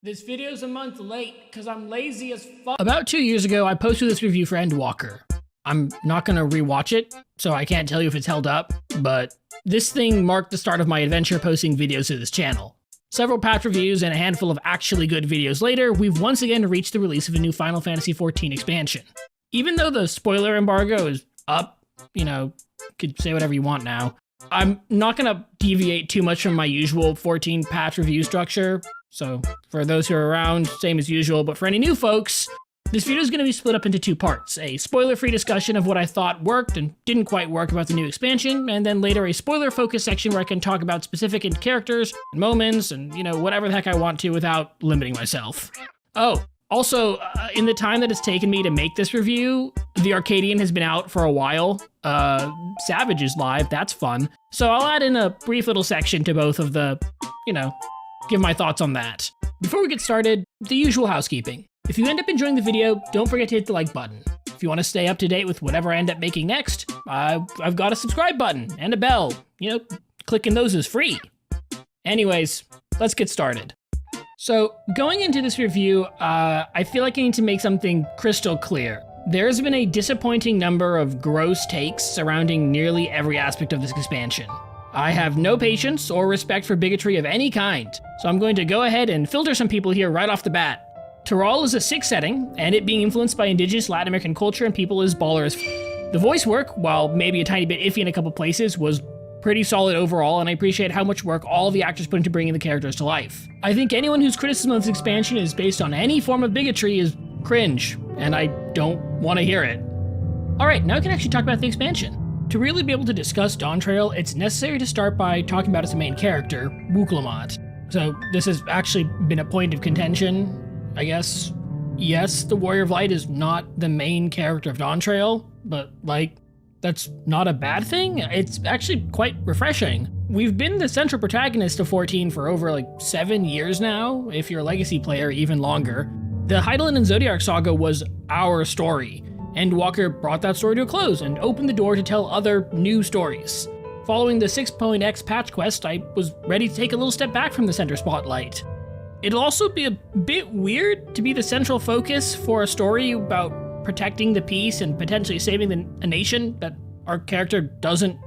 This video's a month late because I'm lazy as fuck. About 2 years ago, I posted this review for Endwalker. I'm not gonna rewatch it, so I can't tell you if it's held up, but this thing marked the start of my adventure posting videos to this channel. Several patch reviews and a handful of actually good videos later, we've once again reached the release of a new Final Fantasy XIV expansion. Even though the spoiler embargo is up, you could say whatever you want now, I'm not gonna deviate too much from my usual 14 patch review structure. So for those who are around, same as usual, but for any new folks, this video is going to be split up into two parts. A spoiler-free discussion of what I thought worked and didn't quite work about the new expansion, and then later a spoiler-focused section where I can talk about specific characters, and moments, and whatever the heck I want to without limiting myself. Oh, also, in the time that it's taken me to make this review, the Arcadian has been out for a while. Savage is live, that's fun. So I'll add in a brief little section to both of the, give my thoughts on that. Before we get started, the usual housekeeping. If you end up enjoying the video, don't forget to hit the like button. If you want to stay up to date with whatever I end up making next, I've got a subscribe button and a bell. Clicking those is free. Anyways, let's get started. So, going into this review, I feel like I need to make something crystal clear. There's been a disappointing number of gross takes surrounding nearly every aspect of this expansion. I have no patience or respect for bigotry of any kind, so I'm going to go ahead and filter some people here right off the bat. Terral is a sick setting, and it being influenced by indigenous Latin American culture and people is baller as f. The voice work, while maybe a tiny bit iffy in a couple places, was pretty solid overall, and I appreciate how much work all the actors put into bringing the characters to life. I think anyone whose criticism of this expansion is based on any form of bigotry is cringe, and I don't want to hear it. Alright, now we can actually talk about the expansion. To really be able to discuss Dawntrail, it's necessary to start by talking about its main character, Wuklamot. So this has actually been a point of contention, I guess. Yes, the Warrior of Light is not the main character of Dawntrail, but that's not a bad thing. It's actually quite refreshing. We've been the central protagonist of 14 for over 7 years now, if you're a Legacy player, even longer. The Hydaelyn and Zodiac saga was our story. Endwalker brought that story to a close and opened the door to tell other new stories. Following the 6.x patch quest, I was ready to take a little step back from the center spotlight. It'll also be a bit weird to be the central focus for a story about protecting the peace and potentially saving a nation that our character doesn't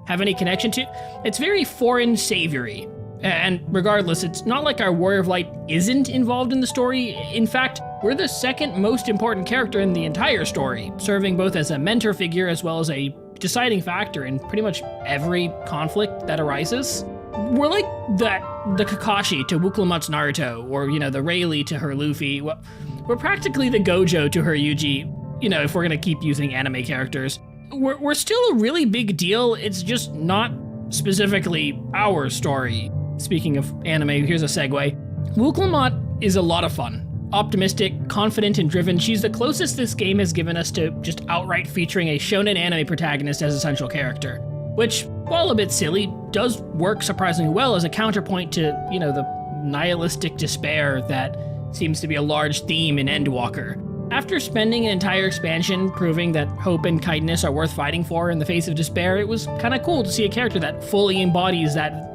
have any connection to. It's very foreign savory. And regardless, it's not like our Warrior of Light isn't involved in the story. In fact, we're the second most important character in the entire story, serving both as a mentor figure as well as a deciding factor in pretty much every conflict that arises. We're like the Kakashi to Wuklamot's Naruto, or the Rayleigh to her Luffy. We're practically the Gojo to her Yuji, if we're gonna keep using anime characters. We're still a really big deal, it's just not specifically our story. Speaking of anime, here's a segue. Wuklamot is a lot of fun. Optimistic, confident, and driven, she's the closest this game has given us to just outright featuring a shonen anime protagonist as a central character. Which, while a bit silly, does work surprisingly well as a counterpoint to, the nihilistic despair that seems to be a large theme in Endwalker. After spending an entire expansion proving that hope and kindness are worth fighting for in the face of despair, it was kinda cool to see a character that fully embodies that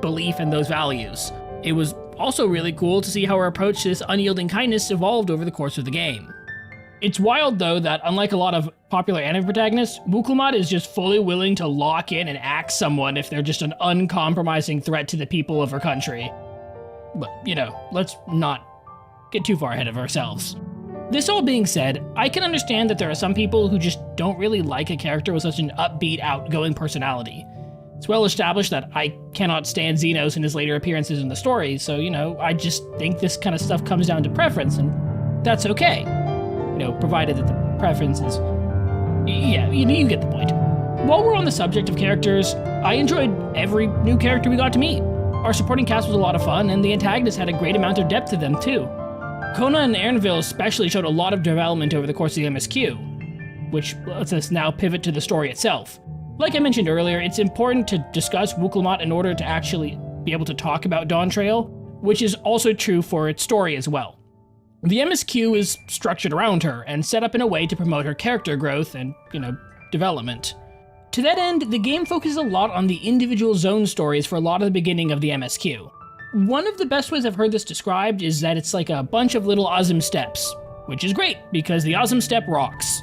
belief in those values. It was also really cool to see how her approach to this unyielding kindness evolved over the course of the game. It's wild though that unlike a lot of popular anime protagonists, Wuklamot is just fully willing to lock in and axe someone if they're just an uncompromising threat to the people of her country. But, let's not get too far ahead of ourselves. This all being said, I can understand that there are some people who just don't really like a character with such an upbeat, outgoing personality. It's well established that I cannot stand Xenos in his later appearances in the story, so, I just think this kind of stuff comes down to preference, and that's okay. Provided that the preference is... Yeah, you get the point. While we're on the subject of characters, I enjoyed every new character we got to meet. Our supporting cast was a lot of fun, and the antagonists had a great amount of depth to them, too. Kona and Ernville especially showed a lot of development over the course of the MSQ, which lets us now pivot to the story itself. Like I mentioned earlier, it's important to discuss Wuklamot in order to actually be able to talk about Dawntrail, which is also true for its story as well. The MSQ is structured around her and set up in a way to promote her character growth and, development. To that end, the game focuses a lot on the individual zone stories for a lot of the beginning of the MSQ. One of the best ways I've heard this described is that it's like a bunch of little Ozm steps, which is great, because the Ozm step rocks.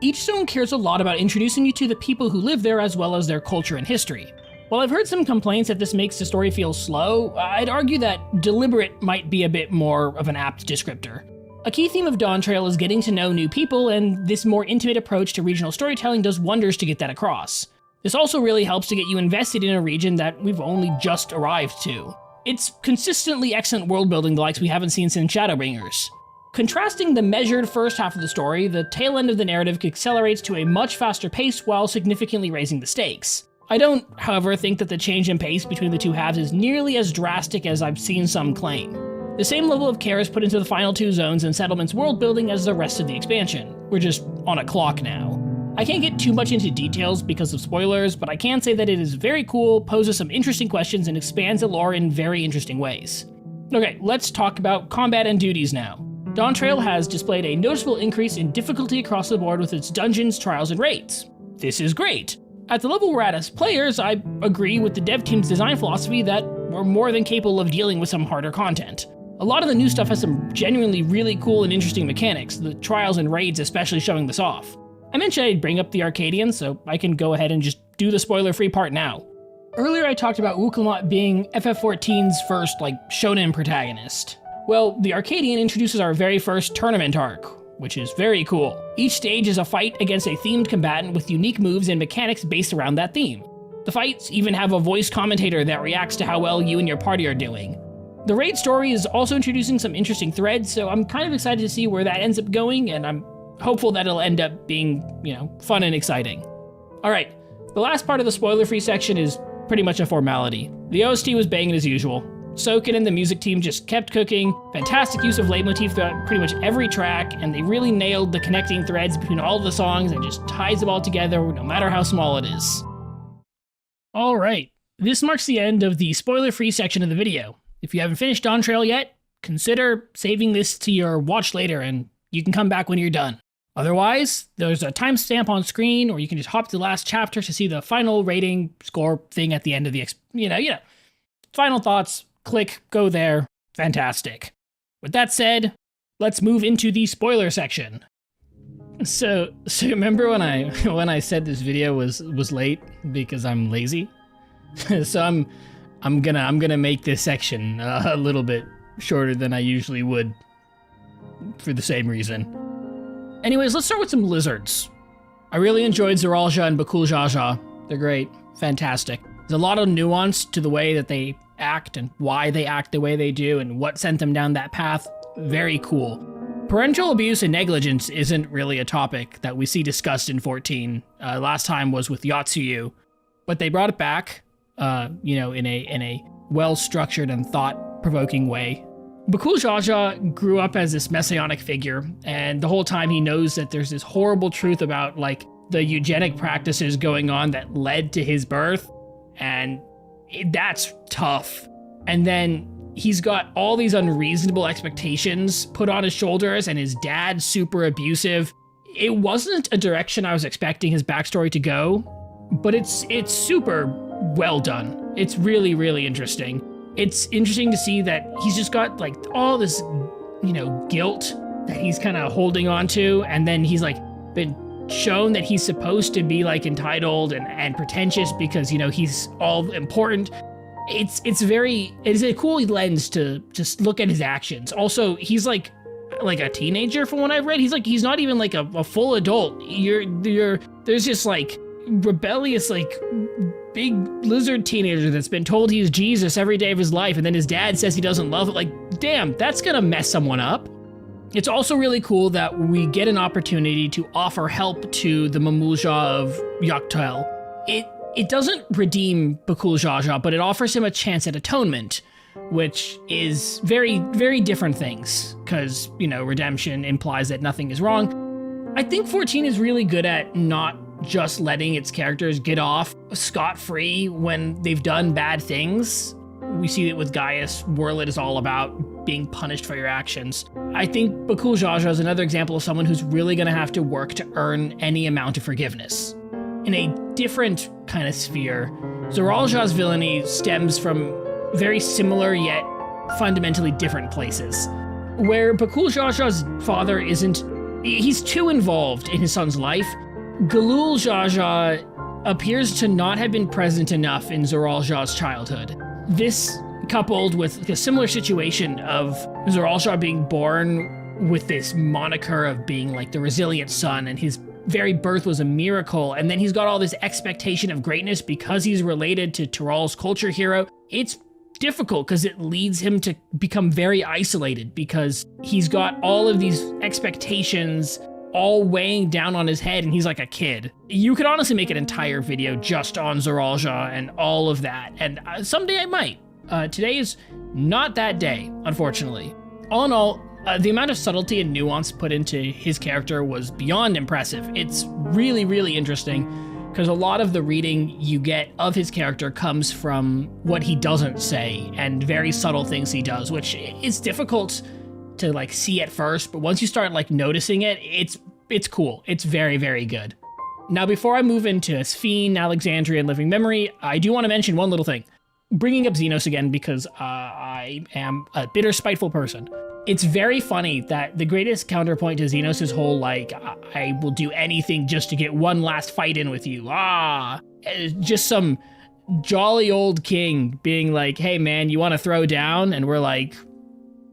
Each zone cares a lot about introducing you to the people who live there as well as their culture and history. While I've heard some complaints that this makes the story feel slow, I'd argue that deliberate might be a bit more of an apt descriptor. A key theme of Dawntrail is getting to know new people, and this more intimate approach to regional storytelling does wonders to get that across. This also really helps to get you invested in a region that we've only just arrived to. It's consistently excellent world building the likes we haven't seen since Shadowbringers. Contrasting the measured first half of the story, the tail end of the narrative accelerates to a much faster pace while significantly raising the stakes. I don't, however, think that the change in pace between the two halves is nearly as drastic as I've seen some claim. The same level of care is put into the final two zones and settlements world building as the rest of the expansion. We're just on a clock now. I can't get too much into details because of spoilers, but I can say that it is very cool, poses some interesting questions, and expands the lore in very interesting ways. Okay, let's talk about combat and duties now. Dawntrail has displayed a noticeable increase in difficulty across the board with its dungeons, trials, and raids. This is great. At the level we're at as players, I agree with the dev team's design philosophy that we're more than capable of dealing with some harder content. A lot of the new stuff has some genuinely really cool and interesting mechanics, the trials and raids especially showing this off. I mentioned I'd bring up the Arcadian, so I can go ahead and just do the spoiler-free part now. Earlier I talked about Wukamat being FF14's first, shonen protagonist. Well, the Arcadian introduces our very first tournament arc, which is very cool. Each stage is a fight against a themed combatant with unique moves and mechanics based around that theme. The fights even have a voice commentator that reacts to how well you and your party are doing. The raid story is also introducing some interesting threads, so I'm kind of excited to see where that ends up going, and I'm hopeful that it'll end up being, fun and exciting. Alright, the last part of the spoiler-free section is pretty much a formality. The OST was banging as usual. Soken and the music team just kept cooking, fantastic use of leitmotif throughout pretty much every track, and they really nailed the connecting threads between all of the songs and just ties them all together no matter how small it is. Alright, this marks the end of the spoiler-free section of the video. If you haven't finished Dawntrail yet, consider saving this to your watch later and you can come back when you're done. Otherwise, there's a timestamp on screen, or you can just hop to the last chapter to see the final rating score thing at the end of the, Final thoughts, click, go there, fantastic. With that said, let's move into the spoiler section. So remember when I said this video was late because I'm lazy? So I'm gonna make this section a little bit shorter than I usually would for the same reason. Anyways, let's start with some lizards. I really enjoyed Zeralja and Bakul Jaja. They're great, fantastic. There's a lot of nuance to the way that they act and why they act the way they do and what sent them down that path. Very cool. Parental abuse and negligence isn't really a topic that we see discussed in 14. Last time was with Yotsuyu, but they brought it back, in a well-structured and thought-provoking way. Bakul Jaja grew up as this messianic figure, and the whole time he knows that there's this horrible truth about, the eugenic practices going on that led to his birth, and that's tough. And then he's got all these unreasonable expectations put on his shoulders, and his dad's super abusive. It wasn't a direction I was expecting his backstory to go, but it's super well done. It's really, really interesting. It's interesting to see that he's just got all this, guilt that he's kind of holding on to, and then he's been shown that he's supposed to be entitled and pretentious because he's all important. It's a cool lens to just look at his actions. Also, he's like a teenager from what I've read. He's not even a full adult. There's just rebellious big lizard teenager that's been told he's Jesus every day of his life, and then his dad says he doesn't love it. Damn, that's gonna mess someone up. It's also really cool that we get an opportunity to offer help to the Mamulja of Yoktael. It doesn't redeem Bakul Jaja, but it offers him a chance at atonement, which is very, very different things, because, redemption implies that nothing is wrong. I think 14 is really good at not just letting its characters get off scot-free when they've done bad things. We see it with Gaius. Warlit is all about being punished for your actions. I think Bakul Jaja is another example of someone who's really going to have to work to earn any amount of forgiveness. In a different kind of sphere, Zeralja's villainy stems from very similar yet fundamentally different places. Where Bakul Jaja's father he's too involved in his son's life, Galul Jaja appears to not have been present enough in Zoral Ja's childhood. This, coupled with a similar situation of Zoral Ja being born with this moniker of being like the resilient son, and his very birth was a miracle, and then he's got all this expectation of greatness because he's related to Tiral's culture hero. It's difficult because it leads him to become very isolated because he's got all of these expectations all weighing down on his head, and he's like a kid. You could honestly make an entire video just on Zoral Ja and all of that, and someday I might. Today is not that day, unfortunately. All in all, the amount of subtlety and nuance put into his character was beyond impressive. It's really, really interesting because a lot of the reading you get of his character comes from what he doesn't say and very subtle things he does, which is difficult to like see at first, but once you start like noticing it, it's cool. It's very, very good. Now, before I move into Sphene, Alexandria, and Living Memory, I do want to mention one little thing. Bringing up Xenos again because I am a bitter, spiteful person. It's very funny that the greatest counterpoint to Xenos' whole, like, I will do anything just to get one last fight in with you. Just some jolly old king being like, hey man, you want to throw down? And we're like,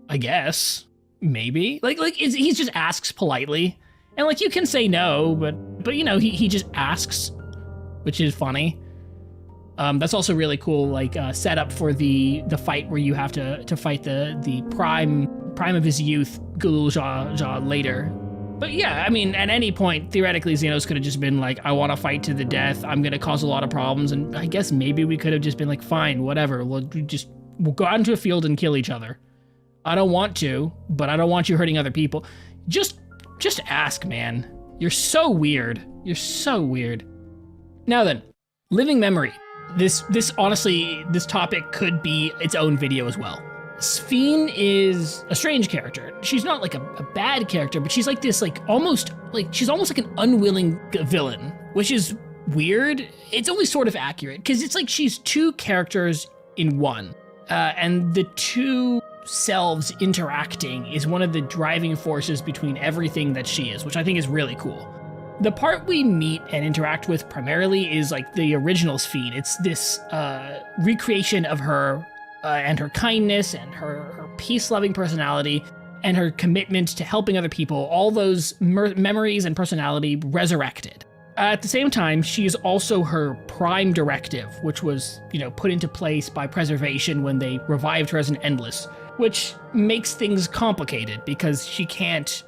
I guess, maybe. He just asks politely. And like, you can say no, but you know, he just asks, which is funny. That's also really cool, like setup for the fight where you have to fight the prime of his youth, Galul Ja later. But yeah, I mean, at any point, theoretically, Xenos could have just been like, I want to fight to the death, I'm gonna cause a lot of problems, and I guess maybe we could have just been like, fine, whatever, we'll go out into a field and kill each other. I don't want to, but I don't want you hurting other people. Just ask, man. You're so weird. You're so weird. Now then, Living Memory. This honestly, this topic could be its own video as well. Sphene is a strange character. She's not like a bad character, but she's like this, she's almost like an unwilling villain, which is weird. It's only sort of accurate, because it's like she's two characters in one. And the two selves interacting is one of the driving forces between everything that she is, which I think is really cool. The part we meet and interact with primarily is like the original Sphene. It's this recreation of her and her kindness and her peace-loving personality and her commitment to helping other people, all those memories and personality resurrected. At the same time, she is also her prime directive, which was, put into place by preservation when they revived her as an Endless, which makes things complicated because she can't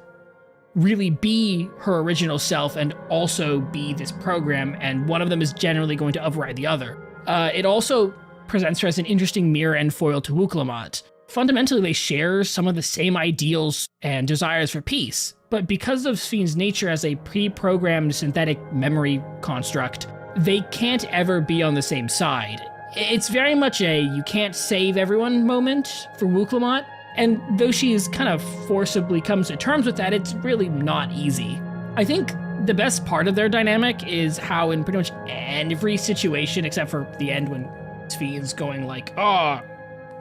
really be her original self and also be this program, and one of them is generally going to override the other. It also presents her as an interesting mirror and foil to Wuklamot. Fundamentally, they share some of the same ideals and desires for peace, but because of Sphene's nature as a pre-programmed synthetic memory construct, they can't ever be on the same side. It's very much a you can't save everyone moment for Wuklamot, and though she's kind of forcibly comes to terms with that, it's really not easy. I think the best part of their dynamic is how in pretty much every situation, except for the end when Sphene's going like, oh,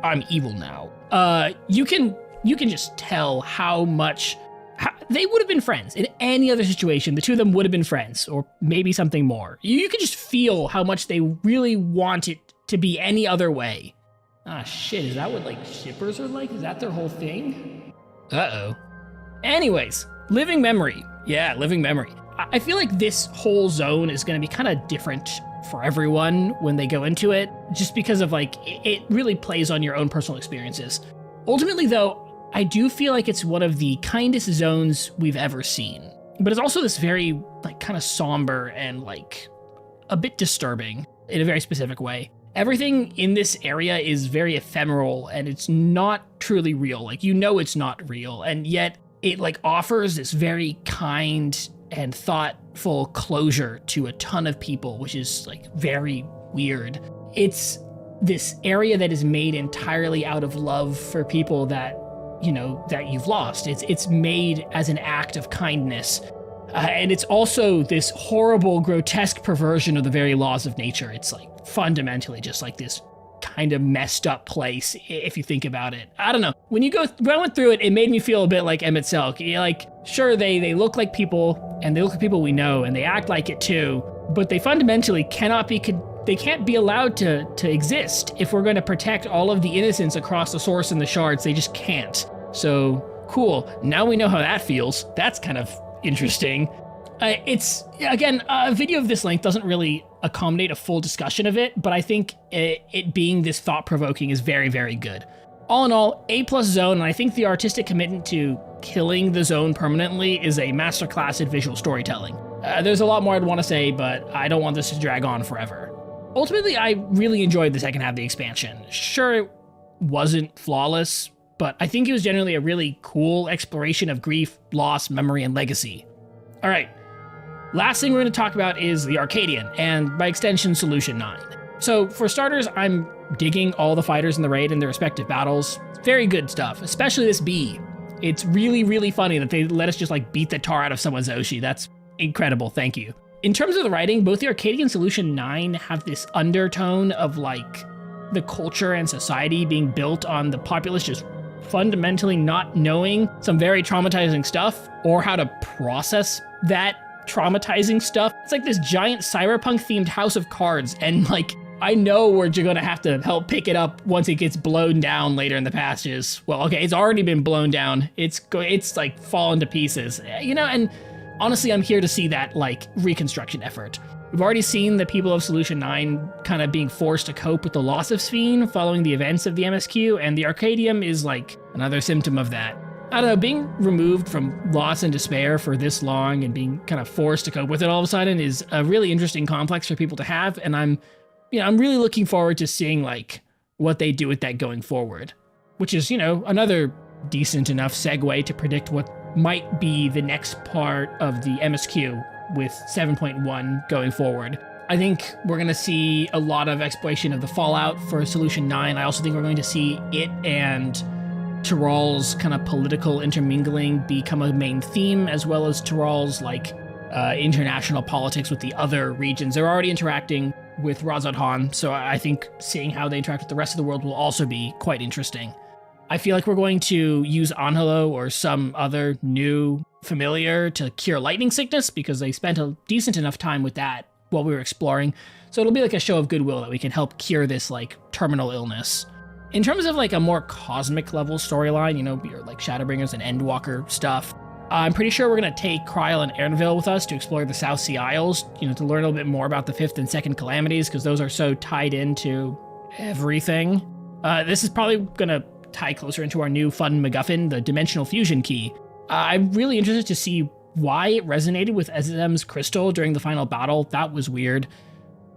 I'm evil now. You can just tell how they would have been friends. In any other situation, the two of them would have been friends, or maybe something more. You can just feel how much they really want it to be any other way. Ah, shit, is that what, shippers are like? Is that their whole thing? Uh-oh. Anyways, Living Memory. Yeah, Living Memory. I feel like this whole zone is gonna be kind of different for everyone when they go into it, just because of, it really plays on your own personal experiences. Ultimately, though, I do feel like it's one of the kindest zones we've ever seen. But it's also this very, kind of somber and, a bit disturbing in a very specific way. Everything in this area is very ephemeral, and it's not truly real. It's not real, and yet it, offers this very kind and thoughtful closure to a ton of people, which is, very weird. It's this area that is made entirely out of love for people that, that you've lost. It's made as an act of kindness. And it's also this horrible, grotesque perversion of the very laws of nature. It's fundamentally just this kind of messed up place if you think about it. I don't know. When I went through it, it made me feel a bit like Emmett Selk. Like, sure, they look like people, and they look like people we know, and they act like it too, but they fundamentally they can't be allowed to exist. If we're going to protect all of the innocents across the source and the shards, they just can't. So, cool. Now we know how that feels. That's kind of interesting. Again, a video of this length doesn't really accommodate a full discussion of it, but I think it being this thought-provoking is very, very good. All in all, A+ zone, and I think the artistic commitment to killing the zone permanently is a masterclass in visual storytelling. There's a lot more I'd want to say, but I don't want this to drag on forever. Ultimately, I really enjoyed the second half of the expansion. Sure, it wasn't flawless, but I think it was generally a really cool exploration of grief, loss, memory, and legacy. All right. Last thing we're going to talk about is the Arcadian, and by extension, Solution 9. So for starters, I'm digging all the fighters in the raid and their respective battles. Very good stuff, especially this bee. It's really, really funny that they let us just like beat the tar out of someone's Oshi. That's incredible, thank you. In terms of the writing, both the Arcadian and Solution 9 have this undertone of like the culture and society being built on the populace just fundamentally not knowing some very traumatizing stuff or how to process that traumatizing stuff. It's like this giant cyberpunk themed house of cards, and like I know we're just gonna have to help pick it up once it gets blown down later in the passages. Well, okay, it's already been blown down. It's like fallen to pieces, and honestly, I'm here to see that like reconstruction effort. We've already seen the people of Solution 9 kind of being forced to cope with the loss of Sphene following the events of the MSQ, and the Arcadium is like another symptom of that. I don't know, being removed from loss and despair for this long and being kind of forced to cope with it all of a sudden is a really interesting complex for people to have, and I'm really looking forward to seeing like what they do with that going forward, which is, another decent enough segue to predict what might be the next part of the MSQ with 7.1 going forward. I think we're going to see a lot of exploration of the fallout for Solution 9. I also think we're going to see it and Tyrall's kind of political intermingling become a main theme, as well as Tyrall's like international politics with the other regions. They're already interacting with Razadhan, so I think seeing how they interact with the rest of the world will also be quite interesting. I feel like we're going to use Angelo or some other new familiar to cure lightning sickness, because they spent a decent enough time with that while we were exploring. So it'll be like a show of goodwill that we can help cure this like terminal illness. In terms of like a more cosmic level storyline, your like Shadowbringers and Endwalker stuff, I'm pretty sure we're going to take Kryl and Ernville with us to explore the South Sea Isles, to learn a little bit more about the 5th and 2nd calamities, because those are so tied into everything. This is probably going to tie closer into our new fun MacGuffin, the Dimensional Fusion Key. I'm really interested to see why it resonated with Ezem's crystal during the final battle. That was weird.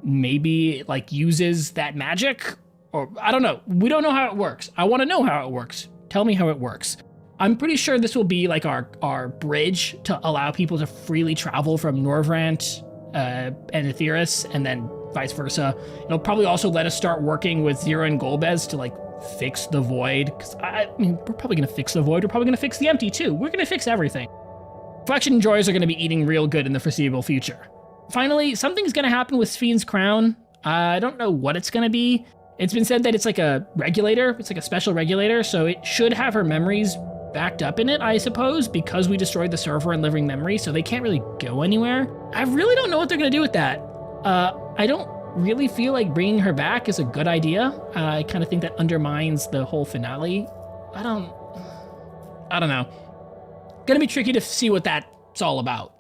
Maybe it like uses that magic, or I don't know. We don't know how it works. I want to know how it works. Tell me how it works. I'm pretty sure this will be like our bridge to allow people to freely travel from Norvrant and Aetheris, and then vice versa. It'll probably also let us start working with Zero and Golbez to like fix the void, because we're probably going to fix the void. We're probably going to fix the empty too. We're going to fix everything. Flexion enjoyers are going to be eating real good in the foreseeable future. Finally, something's going to happen with Sphene's crown. I don't know what it's going to be. It's been said that it's like a regulator. It's like a special regulator, so it should have her memories backed up in it, I suppose, because we destroyed the server and living memory, so they can't really go anywhere. I really don't know what they're going to do with that. I don't really feel like bringing her back is a good idea. I kind of think that undermines the whole finale. I don't know. Gonna be tricky to see what that's all about.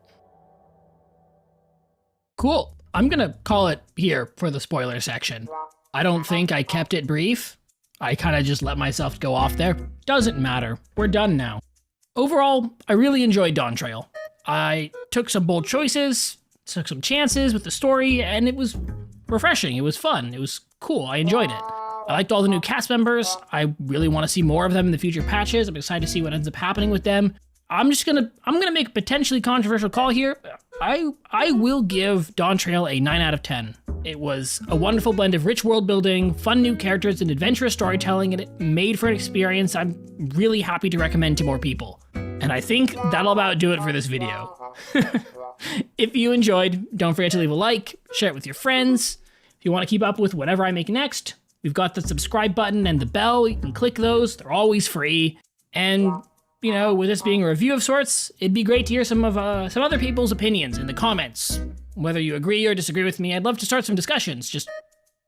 Cool. I'm gonna call it here for the spoiler section. I don't think I kept it brief. I kind of just let myself go off there. Doesn't matter. We're done now. Overall, I really enjoyed Dawntrail. I took some bold choices, took some chances with the story, and it was refreshing. It was fun. It was cool. I enjoyed it. I liked all the new cast members. I really want to see more of them in the future patches. I'm excited to see what ends up happening with them. I'm gonna make a potentially controversial call here. I will give Dawntrail a 9 out of 10. It was a wonderful blend of rich world building, fun new characters, and adventurous storytelling, and it made for an experience I'm really happy to recommend to more people. And I think that'll about do it for this video. If you enjoyed, don't forget to leave a like, share it with your friends. If you want to keep up with whatever I make next, We've got the subscribe button and the bell. You can click those. They're always free. And, you know, with this being a review of sorts, it'd be great to hear some other people's opinions in the comments. Whether you agree or disagree with me, I'd love to start some discussions. Just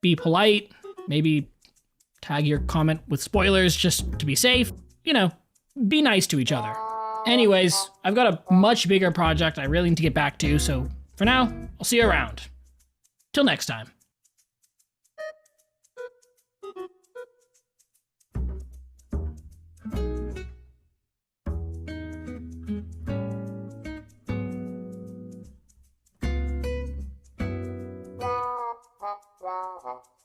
be polite, maybe tag your comment with spoilers just to be safe. You know, be nice to each other. Anyways, I've got a much bigger project I really need to get back to, so for now, I'll see you around. Till next time. Ha ha ha.